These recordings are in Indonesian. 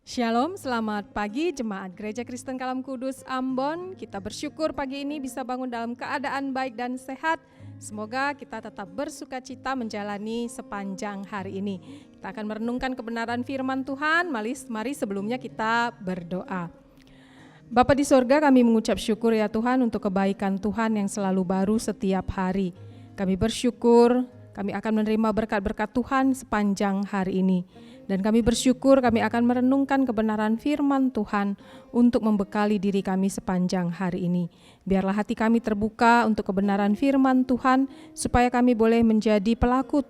Shalom, selamat pagi Jemaat Gereja Kristen Kalam Kudus Ambon. Kita bersyukur pagi ini bisa bangun dalam keadaan baik dan sehat. Semoga kita tetap bersukacita menjalani sepanjang hari ini. Kita akan merenungkan kebenaran firman Tuhan. Mari sebelumnya kita berdoa. Bapa di sorga, kami mengucap syukur ya Tuhan untuk kebaikan Tuhan yang selalu baru setiap hari. Kami bersyukur kami akan menerima berkat-berkat Tuhan sepanjang hari ini. Dan kami bersyukur kami akan merenungkan kebenaran firman Tuhan untuk membekali diri kami sepanjang hari ini. Biarlah hati kami terbuka untuk kebenaran firman Tuhan, supaya kami boleh menjadi pelaku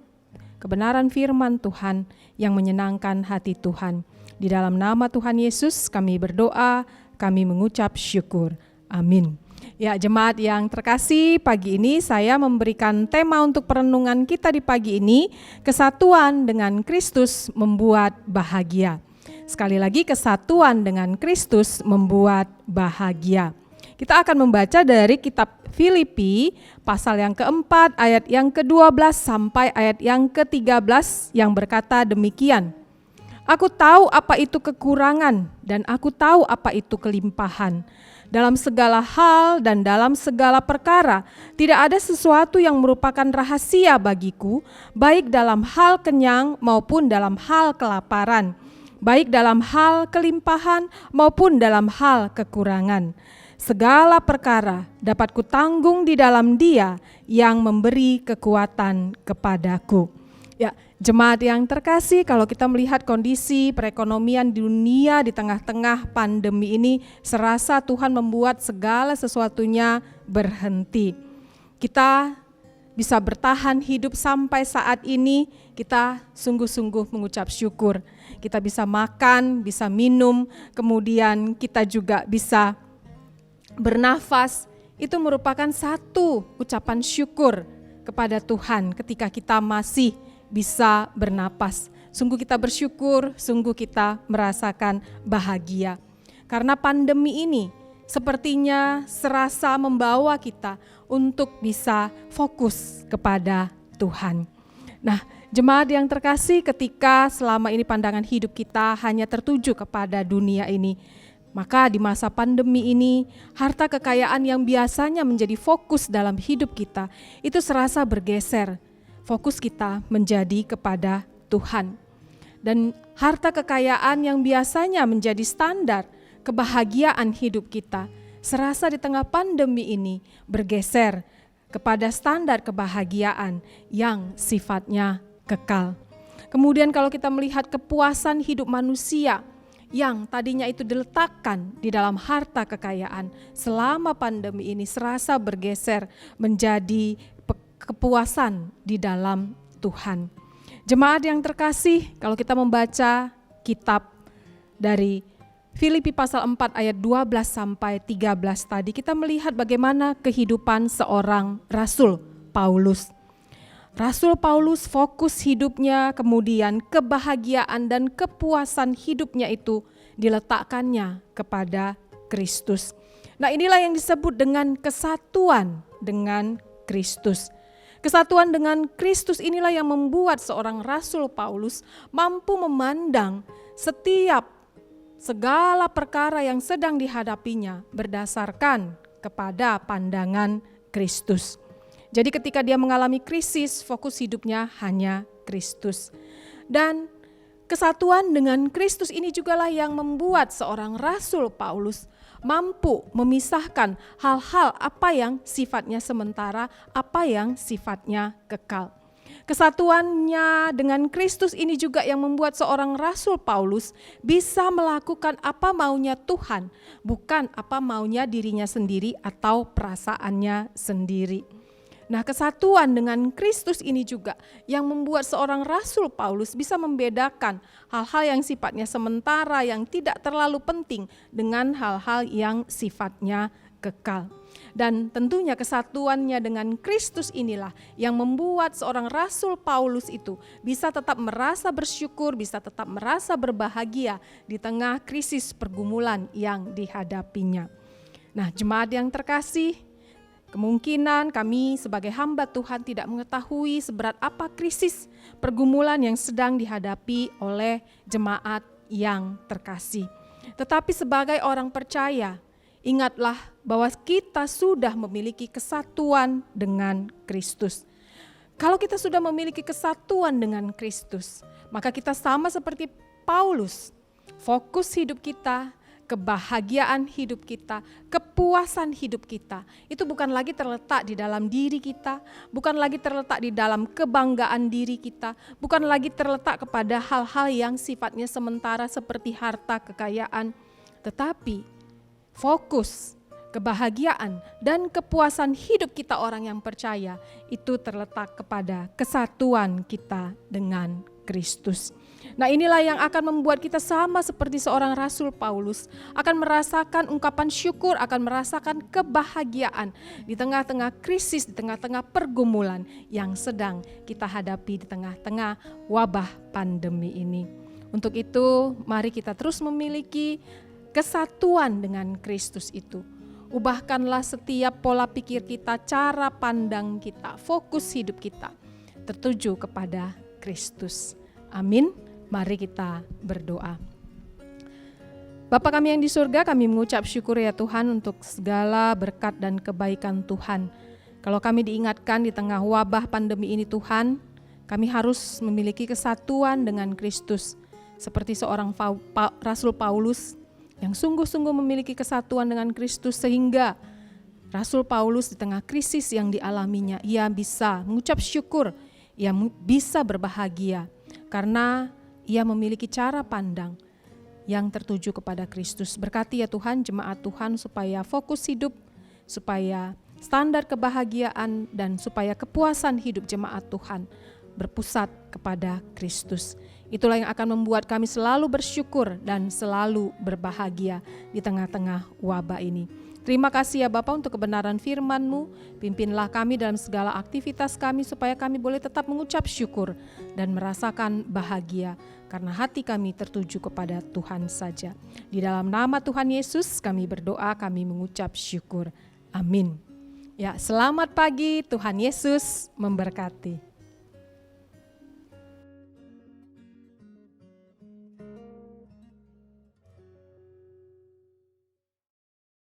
kebenaran firman Tuhan yang menyenangkan hati Tuhan. Di dalam nama Tuhan Yesus kami berdoa, kami mengucap syukur. Amin. Ya, jemaat yang terkasih, pagi ini saya memberikan tema untuk perenungan kita di pagi ini, kesatuan dengan Kristus membuat bahagia. Sekali lagi, kesatuan dengan Kristus membuat bahagia. Kita akan membaca dari kitab Filipi pasal yang keempat ayat yang ke-12 sampai ayat yang ke-13 yang berkata demikian. Aku tahu apa itu kekurangan dan aku tahu apa itu kelimpahan. Dalam segala hal dan dalam segala perkara, tidak ada sesuatu yang merupakan rahasia bagiku, baik dalam hal kenyang maupun dalam hal kelaparan, baik dalam hal kelimpahan maupun dalam hal kekurangan. Segala perkara dapat kutanggung di dalam Dia yang memberi kekuatan kepadaku. Ya, jemaat yang terkasih, kalau kita melihat kondisi perekonomian di dunia di tengah-tengah pandemi ini, serasa Tuhan membuat segala sesuatunya berhenti. Kita bisa bertahan hidup sampai saat ini, kita sungguh-sungguh mengucap syukur. Kita bisa makan, bisa minum, kemudian kita juga bisa bernafas. Itu merupakan satu ucapan syukur kepada Tuhan ketika kita masih bisa bernapas. Sungguh kita bersyukur, sungguh kita merasakan bahagia. Karena pandemi ini sepertinya serasa membawa kita untuk bisa fokus kepada Tuhan. Nah, jemaat yang terkasih, ketika selama ini pandangan hidup kita hanya tertuju kepada dunia ini, maka di masa pandemi ini, harta kekayaan yang biasanya menjadi fokus dalam hidup kita, itu serasa bergeser. Fokus kita menjadi kepada Tuhan. Dan harta kekayaan yang biasanya menjadi standar kebahagiaan hidup kita, serasa di tengah pandemi ini bergeser kepada standar kebahagiaan yang sifatnya kekal. Kemudian kalau kita melihat kepuasan hidup manusia yang tadinya itu diletakkan di dalam harta kekayaan, selama pandemi ini serasa bergeser menjadi kepuasan di dalam Tuhan. Jemaat yang terkasih, kalau kita membaca kitab dari Filipi pasal 4 ayat 12 sampai 13 tadi, kita melihat bagaimana kehidupan seorang Rasul Paulus. Rasul Paulus fokus hidupnya, kemudian kebahagiaan dan kepuasan hidupnya itu diletakkannya kepada Kristus. Nah, inilah yang disebut dengan kesatuan dengan Kristus. Kesatuan dengan Kristus inilah yang membuat seorang Rasul Paulus mampu memandang segala perkara yang sedang dihadapinya berdasarkan kepada pandangan Kristus. Jadi ketika dia mengalami krisis, fokus hidupnya hanya Kristus. Dan kesatuan dengan Kristus ini jugalah yang membuat seorang Rasul Paulus mampu memisahkan hal-hal apa yang sifatnya sementara, apa yang sifatnya kekal. Kesatuannya dengan Kristus ini juga yang membuat seorang Rasul Paulus bisa melakukan apa maunya Tuhan, bukan apa maunya dirinya sendiri atau perasaannya sendiri. Nah, kesatuan dengan Kristus ini juga yang membuat seorang Rasul Paulus bisa membedakan hal-hal yang sifatnya sementara, yang tidak terlalu penting, dengan hal-hal yang sifatnya kekal. Dan tentunya kesatuannya dengan Kristus inilah yang membuat seorang Rasul Paulus itu bisa tetap merasa bersyukur, bisa tetap merasa berbahagia di tengah krisis pergumulan yang dihadapinya. Nah, jemaat yang terkasih, kemungkinan kami sebagai hamba Tuhan tidak mengetahui seberat apa krisis pergumulan yang sedang dihadapi oleh jemaat yang terkasih. Tetapi sebagai orang percaya, ingatlah bahwa kita sudah memiliki kesatuan dengan Kristus. Kalau kita sudah memiliki kesatuan dengan Kristus, maka kita sama seperti Paulus. Fokus hidup kita, kebahagiaan hidup kita, kepuasan hidup kita, itu bukan lagi terletak di dalam diri kita, bukan lagi terletak di dalam kebanggaan diri kita, bukan lagi terletak kepada hal-hal yang sifatnya sementara seperti harta, kekayaan, tetapi fokus, kebahagiaan, dan kepuasan hidup kita orang yang percaya itu terletak kepada kesatuan kita dengan Kristus. Nah, inilah yang akan membuat kita sama seperti seorang Rasul Paulus, akan merasakan ungkapan syukur, akan merasakan kebahagiaan di tengah-tengah krisis, di tengah-tengah pergumulan yang sedang kita hadapi di tengah-tengah wabah pandemi ini. Untuk itu, mari kita terus memiliki kesatuan dengan Kristus itu. Ubahkanlah setiap pola pikir kita, cara pandang kita, fokus hidup kita tertuju kepada Kristus. Amin. Mari kita berdoa. Bapa kami yang di surga, kami mengucap syukur ya Tuhan untuk segala berkat dan kebaikan Tuhan. Kalau kami diingatkan di tengah wabah pandemi ini Tuhan, kami harus memiliki kesatuan dengan Kristus. Seperti seorang Rasul Paulus yang sungguh-sungguh memiliki kesatuan dengan Kristus sehingga Rasul Paulus di tengah krisis yang dialaminya, ia bisa mengucap syukur, ia bisa berbahagia karena ia memiliki cara pandang yang tertuju kepada Kristus. Berkati ya Tuhan jemaat Tuhan supaya fokus hidup, supaya standar kebahagiaan dan supaya kepuasan hidup jemaat Tuhan berpusat kepada Kristus. Itulah yang akan membuat kami selalu bersyukur dan selalu berbahagia di tengah-tengah wabah ini. Terima kasih ya Bapa untuk kebenaran firman-Mu. Pimpinlah kami dalam segala aktivitas kami supaya kami boleh tetap mengucap syukur dan merasakan bahagia karena hati kami tertuju kepada Tuhan saja. Di dalam nama Tuhan Yesus kami berdoa, kami mengucap syukur. Amin. Ya, selamat pagi, Tuhan Yesus memberkati.